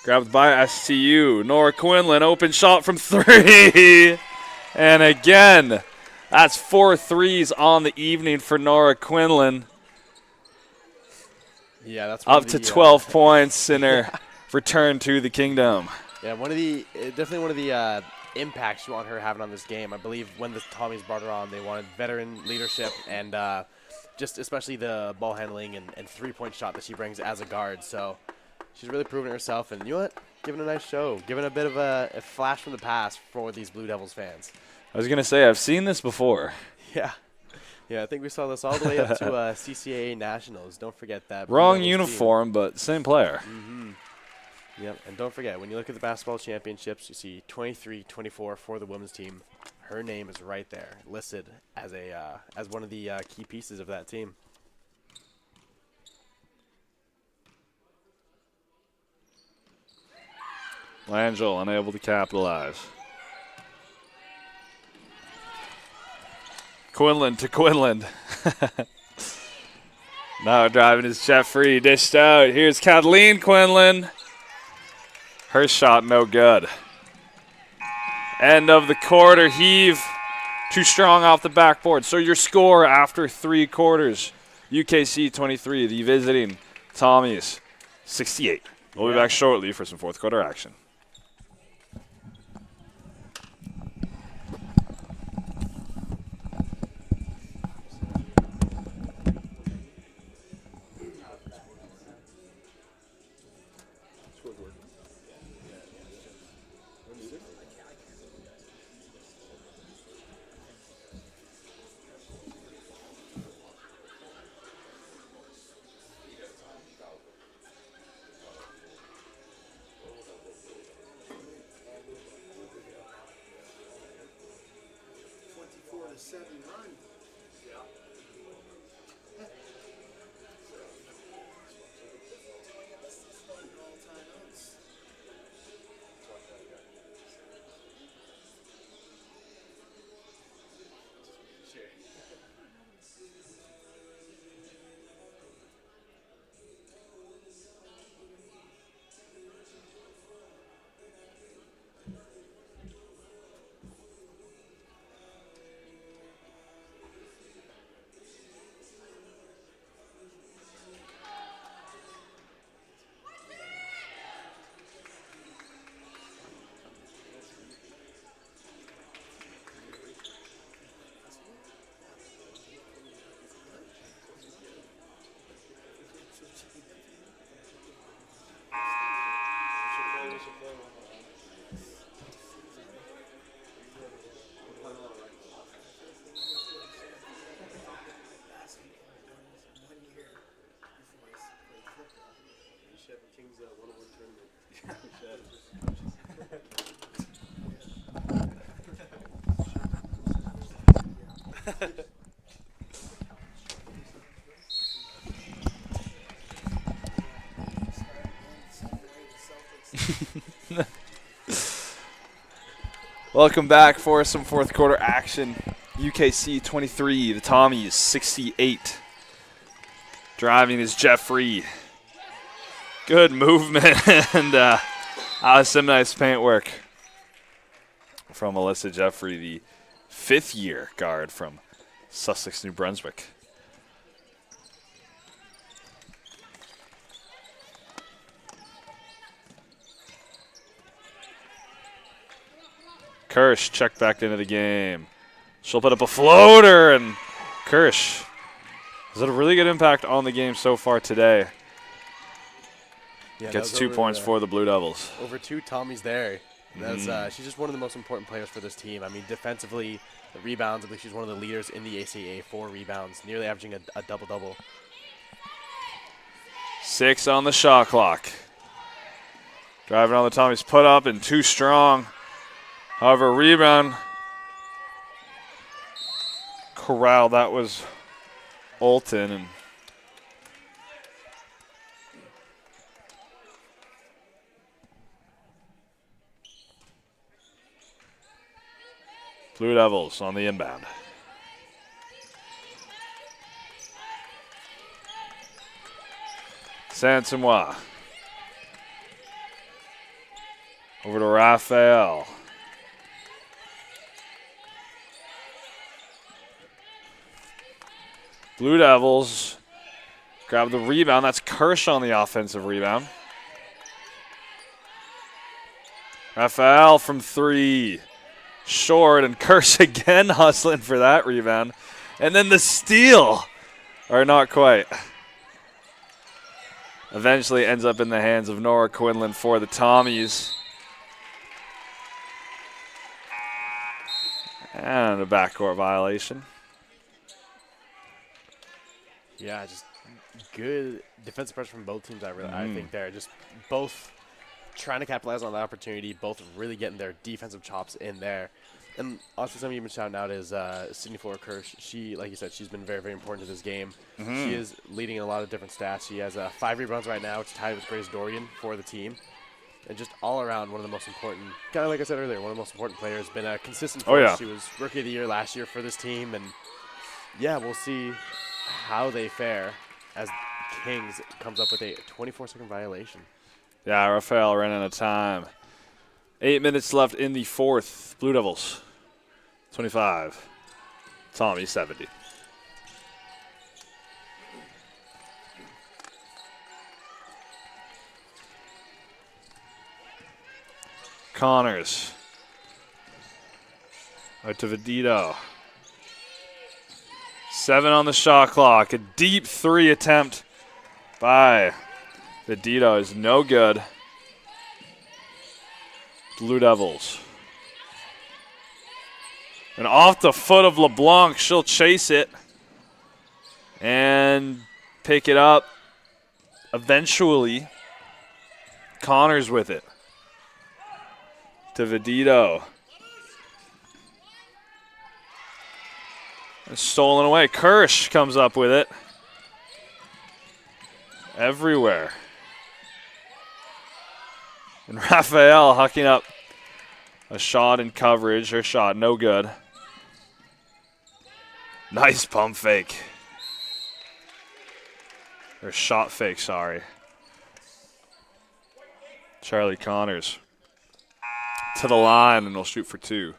S1: Grabbed by STU. Nora Quinlan. Open shot from 3. And again, that's 4 threes on the evening for Nora Quinlan.
S2: Yeah, that's
S1: up to 12 points in her return to the Kingdom.
S2: Yeah, definitely one of the impacts you want her having on this game. I believe when the Tommies brought her on, they wanted veteran leadership and just especially the ball handling and three-point shot that she brings as a guard. So she's really proven herself, and you know what? Giving a nice show, giving a bit of a flash from the past for these Blue Devils fans.
S1: I was going to say, I've seen this before.
S2: Yeah. Yeah, I think we saw this all the way up to CCAA Nationals. Don't forget that.
S1: Wrong uniform, but same player.
S2: Yep, and don't forget, when you look at the basketball championships, you see 23-24 for the women's team. Her name is right there, listed as one of the key pieces of that team.
S1: Langell unable to capitalize. Quinlan to Quinlan. Now driving is Jeffrey. Dished out. Here's Kathleen Quinlan. Her shot no good. End of the quarter. Heave. Too strong off the backboard. So your score after 3 quarters. UKC 23. The visiting Tommies 68. We'll be back shortly for some fourth quarter action. Welcome back for some fourth quarter action. UKC 23, the Tommies 68. Driving is Jeffrey. Good movement and some nice paint work from Alyssa Jeffrey, the 5th-year guard from Sussex, New Brunswick. Kirsch checked back into the game. She'll put up a floater, and Kirsch has had a really good impact on the game so far today.
S2: Yeah,
S1: gets 2 points for the Blue Devils.
S2: Over 2 Tommies there. That's, she's just one of the most important players for this team. I mean, defensively, the rebounds, I believe she's one of the leaders in the ACAA, 4 rebounds, nearly averaging a double-double.
S1: 6 on the shot clock. Driving on the Tommies, put up and too strong. However, rebound corral. That was Olton, and Blue Devils on the inbound. Saint-Samois. Over to Raphael. Blue Devils grab the rebound. That's Kirsch on the offensive rebound. Raphael from 3. Short, and Kirsch again hustling for that rebound. And then the steal, or not quite. Eventually ends up in the hands of Nora Quinlan for the Tommies. And a backcourt violation.
S2: Yeah, just good defensive pressure from both teams. I think they're just both trying to capitalize on the opportunity, both really getting their defensive chops in there. And also something you've been shouting out is Sydney Flora Kirsch. She, like you said, she's been very, very important to this game. She is leading in a lot of different stats. She has 5 rebounds right now, which is tied with Grace Dorian for the team. And just all around, one of the most important, kind of like I said earlier, one of the most important players. Been a consistent force.
S1: Oh, yeah.
S2: She was Rookie of the Year last year for this team. And, yeah, we'll see how they fare as Kings comes up with a 24-second violation.
S1: Yeah, Raphael ran out of time. 8 minutes left in the 4th. Blue Devils, 25. Tommy, 70. Connors. Out to Vedito. 7 on the shot clock. A deep 3 attempt by Vedito is no good. Blue Devils. And off the foot of LeBlanc, she'll chase it and pick it up. Eventually, Connors with it. To Vedito. And stolen away. Kirsch comes up with it. Everywhere. And Raphael hucking up a shot in coverage. Her shot, no good. Nice pump fake. Or shot fake, sorry. Charlie Connors to the line, and they'll shoot for 2.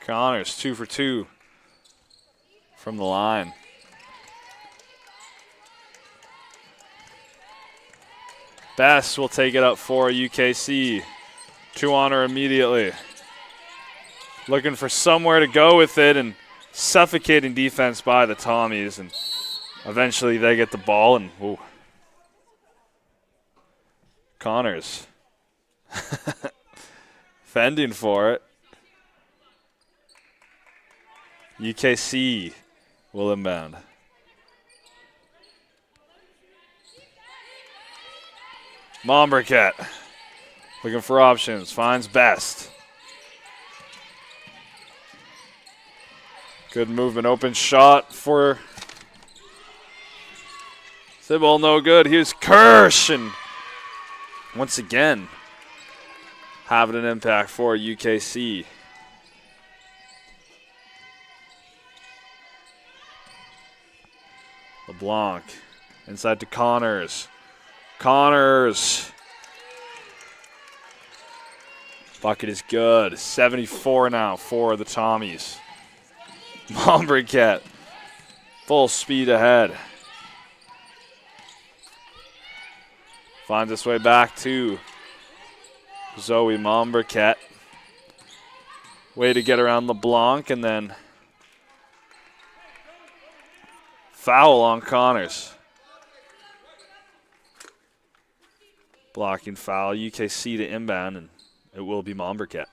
S1: Connors 2 for 2 from the line. Bess will take it up for UKC. 2 on her immediately. Looking for somewhere to go with it, and suffocating defense by the Tommies, and eventually they get the ball, and ooh. Connors fending for it. UKC will inbound. Mombriket Looking for options. Finds best. Good movement. Open shot for Thibault. No good. Here's Kirsch. And once again, having an impact for UKC. LeBlanc inside to Connors. Connors. Bucket is good. 74 now for the Tommies. Mombriquette full speed ahead. Finds its way back to Zoe Mombriquette. Way to get around LeBlanc and then foul on Connors. Blocking foul. UKC to inbound, and it will be Mombriquette.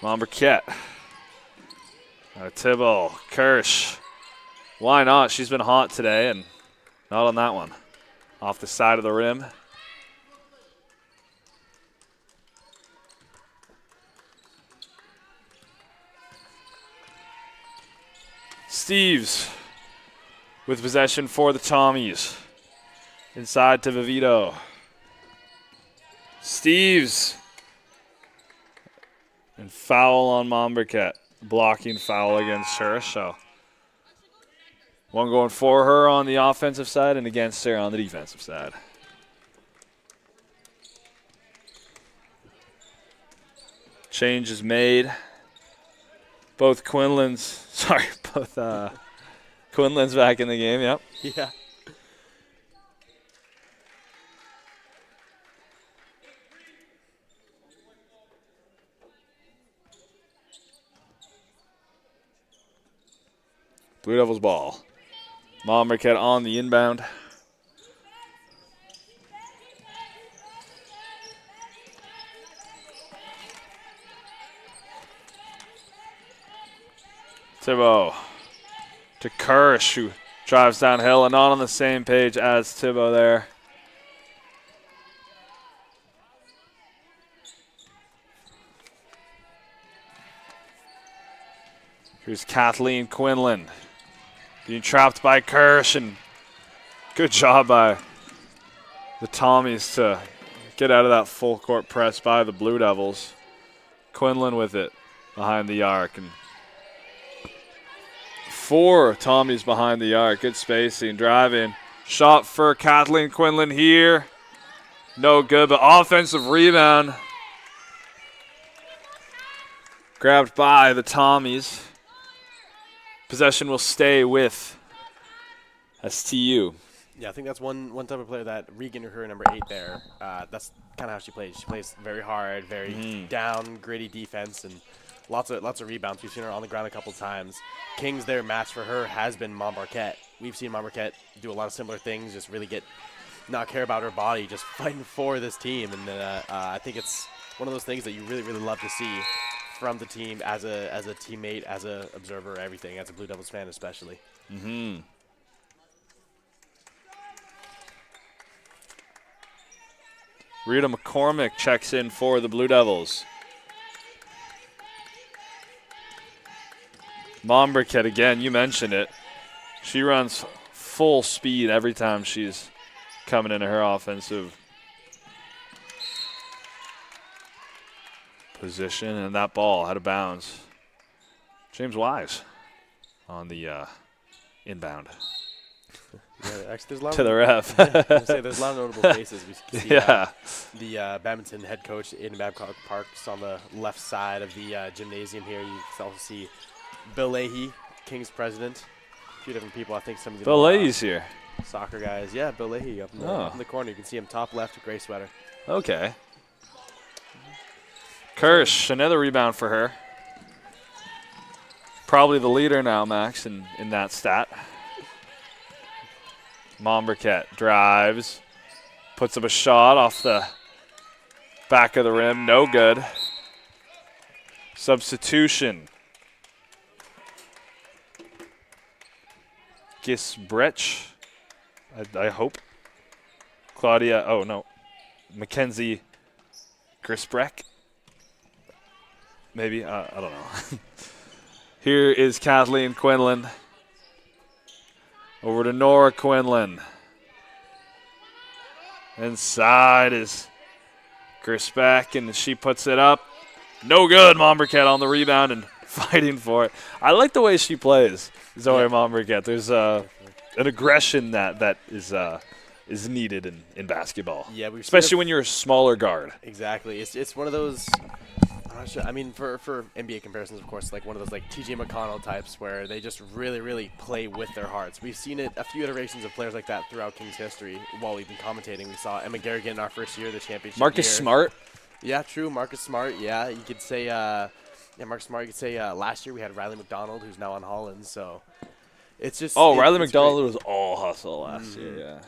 S1: Mombriquette. Thibault. Kirsch. Why not? She's been hot today, and not on that one. Off the side of the rim. Steves with possession for the Tommies. Inside to Vivito. Steves. And foul on Mombriquette. Blocking foul against her. So one going for her on the offensive side and against her on the defensive side. Change is made. Both Quinlan's back in the game, yep.
S2: Yeah.
S1: Blue Devils ball. Mombriquette on the inbound. Thibault to Kirsch, who drives downhill and not on the same page as Thibault there. Here's Kathleen Quinlan being trapped by Kirsch, and good job by the Tommies to get out of that full court press by the Blue Devils. Quinlan with it behind the arc, and 4 Tommies behind the arc. Good spacing, driving. Shot for Kathleen Quinlan here. No good, but offensive rebound. Grabbed by the Tommies. Possession will stay with STU.
S2: Yeah, I think that's one type of player that Regan, her number 8 there, that's kind of how she plays. She plays very hard, very down, gritty defense, and lots of rebounds. We've seen her on the ground a couple times. King's their match for her has been Mombriquette. We've seen Mombriquette do a lot of similar things, just really not care about her body, just fighting for this team. And I think it's one of those things that you really, really love to see from the team as a teammate, as a observer, everything, as a Blue Devils fan especially.
S1: Mm-hmm. Rita McCormick checks in for the Blue Devils. Mombriquette, again, you mentioned it. She runs full speed every time she's coming into her offensive position, and that ball out of bounds. James Wise on the inbound.
S2: Yeah, actually, there's a lot
S1: to the ref.
S2: There's a lot of notable faces. We see
S1: yeah.
S2: The badminton head coach in Babcock Park's on the left side of the gymnasium here. You can also see Bill Leahy, King's president. A few different people. I think some of the
S1: Bill Leahy's here.
S2: Soccer guys. Yeah, Bill Leahy up in the corner. You can see him top left, gray sweater.
S1: Okay. Kirsch, another rebound for her. Probably the leader now, Max, in that stat. Mombriquette drives, puts up a shot off the back of the rim, no good. Substitution. Gisbrich I hope. Claudia, oh no, Mackenzie Grisbreck. Maybe, I don't know. Here is Kathleen Quinlan. Over to Nora Quinlan. Inside is Grisbeck, and she puts it up. No good. Mombercat on the rebound and fighting for it. I like the way she plays, Zoe Mombercat. There's an aggression that is needed in basketball.
S2: Yeah,
S1: especially when you're a smaller guard.
S2: Exactly. It's one of those. I mean, for NBA comparisons, of course, like one of those like TJ McConnell types where they just really, really play with their hearts. We've seen it a few iterations of players like that throughout Kings history. While we've been commentating, we saw Emma Garrigan in our first year, the championship.
S1: Marcus Smart.
S2: Yeah, true. Marcus Smart. Yeah, you could say. Marcus Smart. You could say last year we had Riley McDonald, who's now on Holland. So it's just.
S1: Riley McDonald was all hustle last year. Yeah.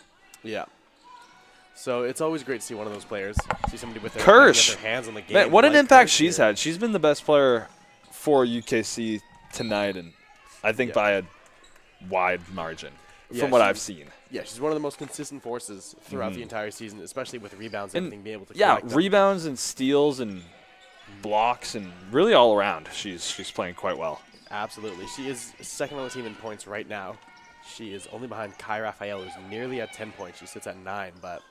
S2: Yeah. So it's always great to see one of those players, see somebody with their hands on the game.
S1: Man, what an impact she's had. She's been the best player for UKC tonight, and I think by a wide margin from what I've seen.
S2: Yeah, she's one of the most consistent forces throughout the entire season, especially with rebounds and everything, being able to collect them.
S1: Rebounds and steals and blocks and really all around. She's playing quite well.
S2: Absolutely. She is second on the team in points right now. She is only behind Kai Raphael, who's nearly at 10 points. She sits at 9, but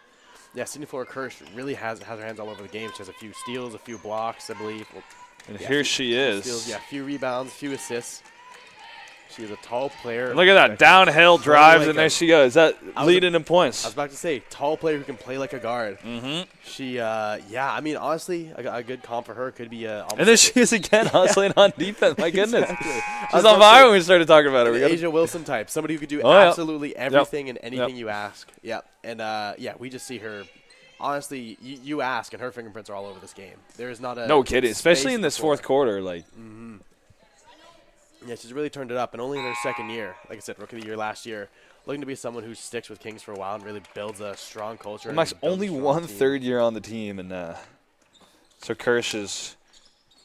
S2: yeah, Sydney Flora-Kirsch really has her hands all over the game. She has a few steals, a few blocks, I believe.
S1: Here she is.
S2: Steals, a few rebounds, a few assists. She is a tall player.
S1: And look at that, downhill drives, and there she goes. That leading in points.
S2: I was about to say, tall player who can play like a guard.
S1: Mm-hmm.
S2: She, I mean, honestly, a good comp for her could be
S1: and there she is again, hustling on defense. My goodness.
S2: Exactly.
S1: She's on fire when we started talking about her.
S2: Asia Wilson type, somebody who could do absolutely everything and anything you ask. Yeah, and we just see her. Honestly, you ask, and her fingerprints are all over this game. There is not a
S1: no kidding, especially in this fourth quarter. Like,
S2: yeah, she's really turned it up, and only in her second year. Like I said, rookie of the year last year, looking to be someone who sticks with Kings for a while and really builds a strong culture.
S1: Max, only one third year on the team, and so Kirsch is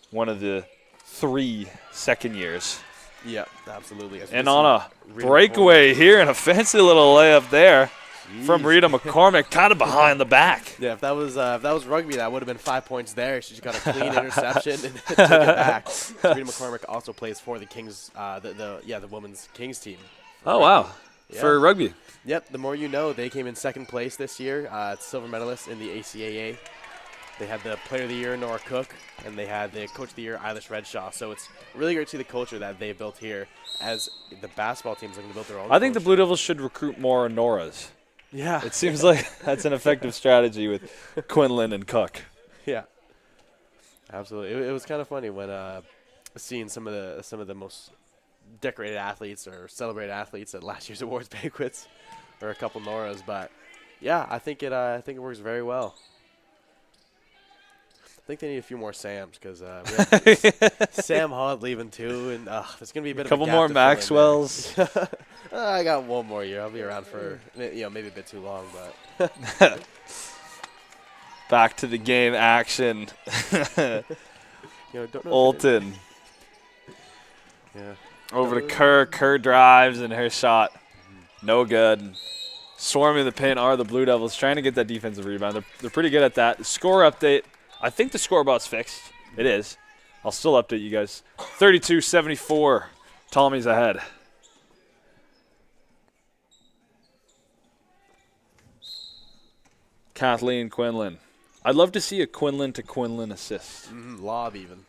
S1: one of the 3 second years.
S2: Yeah, absolutely.
S1: And on a breakaway here, an offensive little layup there. From Rita McCormick, kind of behind the back.
S2: Yeah, if that was rugby, that would have been 5 points there. She just got a clean interception and took it back. Rita McCormick also plays for the Kings, the women's Kings team.
S1: Oh wow, for rugby.
S2: Yep. The more you know, they came in second place this year, silver medalist in the ACAA. They had the Player of the Year, Nora Cook, and they had the Coach of the Year, Eilish Redshaw. So it's really great to see the culture that they built here as the basketball team's looking to build their own.
S1: I think the Blue Devils should recruit more Noras.
S2: Yeah.
S1: It seems like that's an effective strategy with Quinlan and Cook.
S2: Yeah. Absolutely. It was kind of funny when seeing some of the most decorated athletes or celebrated athletes at last year's awards banquets, or a couple Noras, but yeah, I think it works very well. I think they need a few more Sams because we have Sam Hunt leaving too, and there's gonna be a bit of a
S1: couple more Maxwells.
S2: I got one more year. I'll be around for maybe a bit too long, but
S1: back to the game action. Olton.
S2: Yeah.
S1: Over to Kerr. Kerr drives, and her shot no good. Swarming the paint are the Blue Devils, trying to get that defensive rebound. They're pretty good at that. Score update. I think the scoreboard's fixed. It is. I'll still update you guys. 32-74. Tommy's ahead. Kathleen Quinlan. I'd love to see a Quinlan to Quinlan assist.
S2: Lob even.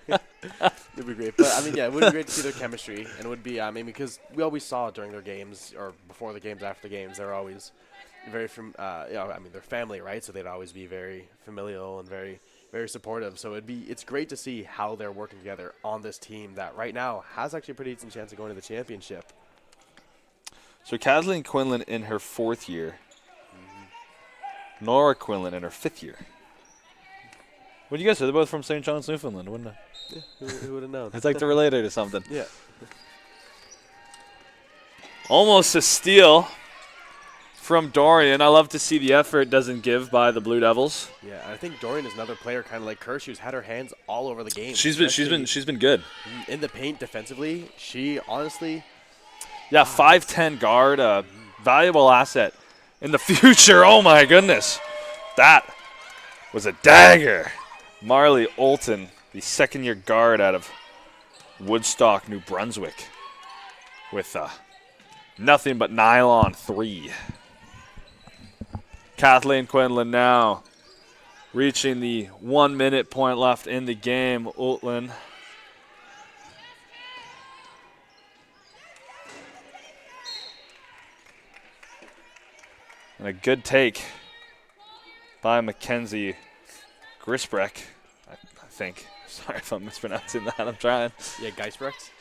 S2: It'd be great. But, I mean, yeah, it would be great to see their chemistry. And it would be, because we always saw during their games or before the games, after the games, they're always very they're family, right? So they'd always be very familial and very, very supportive. So it's great to see how they're working together on this team that right now has actually a pretty decent chance of going to the championship.
S1: So Kathleen Quinlan in her 4th year. Nora Quinlan in her 5th year. What do you guys say? They're both from St. John's, Newfoundland, wouldn't it?
S2: Yeah, who would have known?
S1: It's like they're related or something.
S2: Yeah.
S1: Almost a steal from Dorian. I love to see the effort it doesn't give by the Blue Devils.
S2: Yeah, I think Dorian is another player kind of like Kirsch who's had her hands all over the game.
S1: She's been good.
S2: In the paint defensively. She honestly,
S1: Yeah, 5'10" guard, valuable asset in the future. Oh, my goodness. That was a dagger. Marley Olton, the second-year guard out of Woodstock, New Brunswick, with nothing but nylon 3. Kathleen Quinlan now reaching the 1 minute point left in the game. Olton. And a good take by Mackenzie Grisbreck, I think. Sorry if I'm mispronouncing that. I'm trying.
S2: Yeah, Geisbrecht.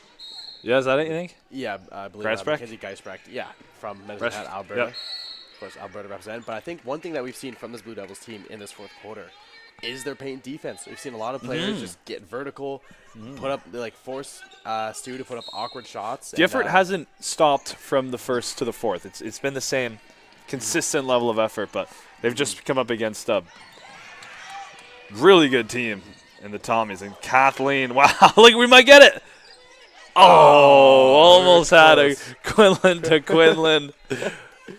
S1: Yeah, is that it, you think?
S2: Yeah, I believe
S1: Geisbrecht?
S2: Mackenzie Geisbrecht. Yeah, from Medicine Hat, Alberta.
S1: Yep.
S2: Of course, Alberta represent. But I think one thing that we've seen from this Blue Devils team in this fourth quarter is their paint defense. We've seen a lot of players just get vertical, put up, force STU to put up awkward shots.
S1: The effort hasn't stopped from the first to the fourth. It's been the same consistent level of effort, but they've just come up against a really good team in the Tommies. And Kathleen, wow, look, we might get it. Oh, almost had a Quinlan to Quinlan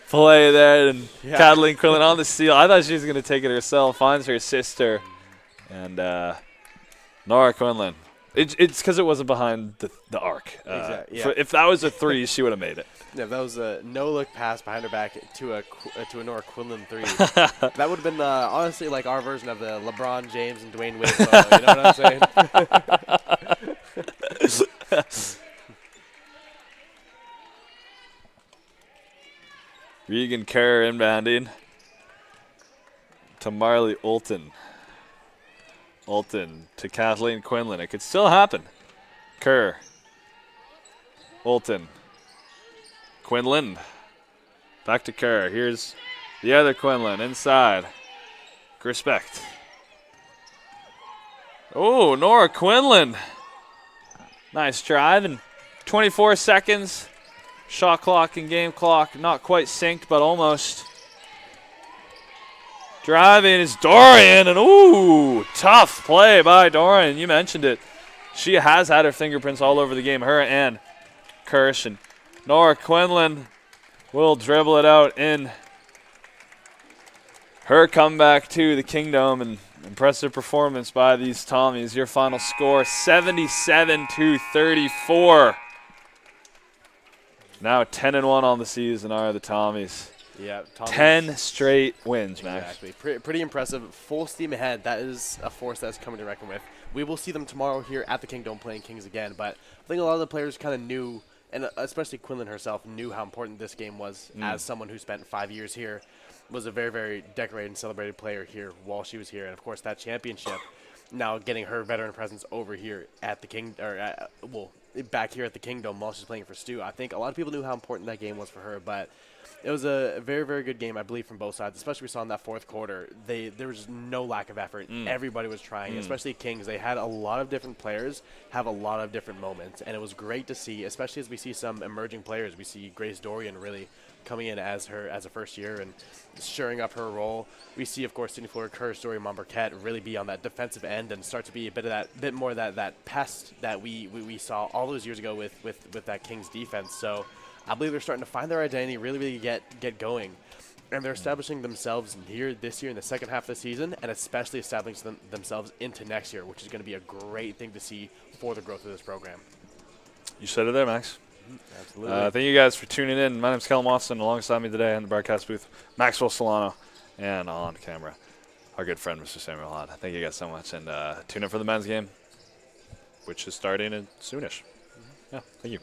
S1: play there. And Kathleen Quinlan on the steal. I thought she was going to take it herself. Finds her sister. And Nora Quinlan. It's because it wasn't behind the arc.
S2: Exactly, yeah.
S1: If that was a 3, she would have made it.
S2: Yeah, that was a no-look pass behind her back to a Nora Quinlan 3. That would have been honestly like our version of the LeBron James and Dwayne Wade photo. You know what I'm saying?
S1: Regan Kerr inbounding to Marley Olton. Olton to Kathleen Quinlan. It could still happen. Kerr. Olton. Quinlan. Back to Kerr. Here's the other Quinlan inside. Respect. Oh, Nora Quinlan. Nice drive. And 24 seconds. Shot clock and game clock not quite synced, but almost. Driving is Dorian, and ooh, tough play by Dorian. You mentioned it. She has had her fingerprints all over the game, her and Kirsch. And Nora Quinlan will dribble it out in her comeback to the Kingdom, and impressive performance by these Tommies. Your final score, 77-34. Now 10-1 on the season are the Tommies.
S2: Yeah,
S1: 10 straight wins, Max.
S2: Exactly. Pretty impressive. Full steam ahead. That is a force that's coming to reckon with. We will see them tomorrow here at the Kingdom playing Kings again, but I think a lot of the players kind of knew, and especially Quinlan herself, knew how important this game was as someone who spent 5 years here, was a very, very decorated and celebrated player here while she was here. And, of course, that championship, now getting her veteran presence over here at the back here at the Kingdom while she's playing for STU. I think a lot of people knew how important that game was for her, but it was a very, very good game, I believe, from both sides. Especially we saw in that fourth quarter, there was no lack of effort. Everybody was trying, especially Kings. They had a lot of different players have a lot of different moments, and it was great to see, especially as we see some emerging players. We see Grace Dorian really coming in as a first year and shoring up her role. We see, of course, Sydney Fleur, Kirsch, Dorian Monberquette really be on that defensive end and start to be a bit more that pest that we saw all those years ago with that Kings defense. So I believe they're starting to find their identity, really get going. And they're establishing themselves this year in the second half of the season, and especially establishing themselves into next year, which is going to be a great thing to see for the growth of this program.
S1: You said it there, Max.
S2: Absolutely.
S1: Thank you guys for tuning in. My name's Callum Austin. Alongside me today in the broadcast booth, Maxwell Solano, and on camera, our good friend, Mr. Samuel Hott. Thank you guys so much. And tune in for the men's game, which is starting soonish. Yeah, thank you.